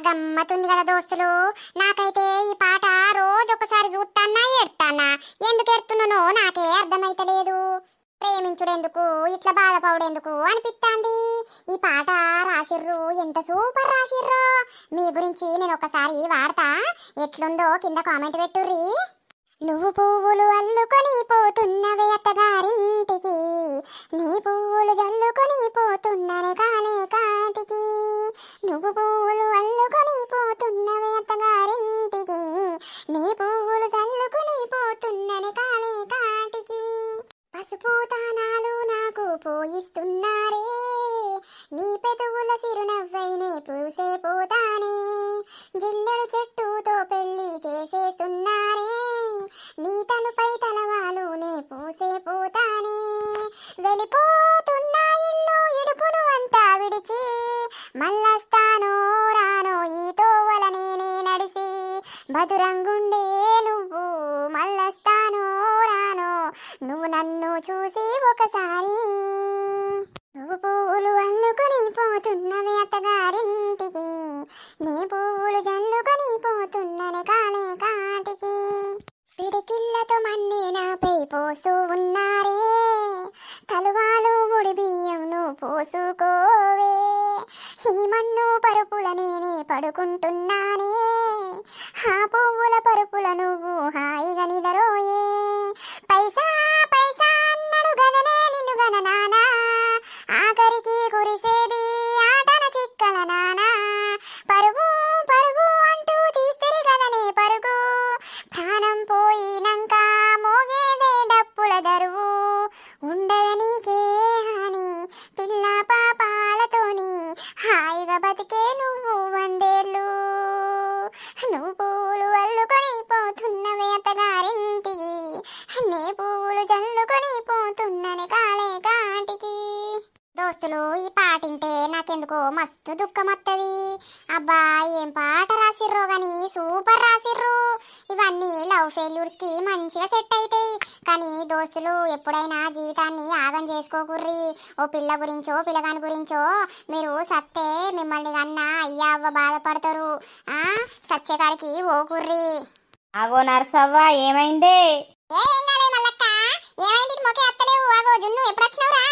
గమ్మతుంది కదా దోస్తులు. నాకైతే ఈ పాట రోజు ఒకసారి చూస్తానా ఏడ్తానా, ఎందుకు ఏడుతున్నానో నాకే అర్థమైతలేదు. ప్రేమించుడెందుకు ఇట్లా బాధపడేందుకు అనిపిస్తాంది. ఈ పాట రాసిర్రు, ఎంత సూపర్ రాసిర్రో. మీ గురించి నేను ఒకసారి వాడతా, ఎట్లుందో కింద కామెంట్ పెట్టుర్రి. నువ్వు పువ్వులు అల్లుకొని పోతున్నవే అత్తగారింటికి, నీ పువ్వులు జల్లుకొని పోతున్ననే కానే కాటికి. నువ్వు పువ్వులు అల్లుకొని పోతున్నవే అత్తగారింటికి, నీ పువ్వులు జల్లుకొని పోతున్ననే కానే కాటికి. పసుపు తానాలు నాకు పోయిస్తున్నారే, నీ పెదవుల సిరునవ్వైనే పూసే పోతానే. జిల్లెడు చెట్టుతో పెళ్లి చేసేస్తున్నారే, నీ తనుపై తలవాలు నే పూసే పోతానే. వెళ్ళిపోతున్నా ఇల్లు ఇడుపును అంతా విడిచి, మళ్ళస్తానో రానో ఈ తోవల నేనే నడిసి. బదురంగుండే నువ్వు మళ్ళస్తానో రానో, నువ్వు నన్ను చూసి ఒకసారి. నువ్వు పువ్వులు అల్లుకొని పోతున్నవే అత్తగారింటికి, నీ పువ్వులు జల్లుకొని పోతున్ననే కానే కాటికి. పిడికిళ్ళతో మన్నే నాపై పోస్తూ ఉన్నారే, తలువాలు ముడి బియ్యంను పోసుకోవే. ఈ మన్ను పరుపుల నేనే పడుకుంటున్నానే, ఆ పువ్వుల పరుపుల నువ్వు హాయిగా నిదరోయే. పైసా పైసా అన్నడు గదనే నిన్ను గన నానా, ఆఖరికి కురిసేది ఆటన చిక్కల నానా. పరుగు పరుగు అంటూ తీస్తరి గదనే పరుగు, ప్రాణం పోయినంక మోగేదే డప్పుల దరువు. ఉండదనీకే హాని పిల్ల పాపాలతోని, హాయిగా బతికే నువ్వు వందేళ్ళు. నువ్వు పూలు అల్లుకొని పోతున్నవే అత్తగారింటికి, నీ పూలు జల్లుకొని పోతున్ననే కాలే కాటికి. దోస్తులు, ఈ పాటింటే నాకెందుకో మస్తు దుఃఖం వస్తుంది. అబ్బా ఏం పాట రాసిర్రో గాని సూపర్ రాసిర్రు. ఇవన్నీ లవ్ ఫెయిల్యూర్స్ కి మంచిగా సెట్ అవుతాయి. కానీ దోస్తులు, ఎప్పుడైనా జీవితాన్ని ఆగం చేసుకోకుర్రి. ఓ పిల్ల గురించో పిల్లగాని గురించో మీరు సత్తే మిమ్మల్ని కన్నా అయ్యా అవ్వ బాధపడతారు. సచ్చేకాడికి ఓకుర్రి. ఆగో నర్సవ్వ, ఏమైందే? ఏం కాలేదు మల్లక్క, ఏమైంది మొకే అత్తలేవు. ఆగో జున్ను ఎప్పుడు వచ్చినావురా?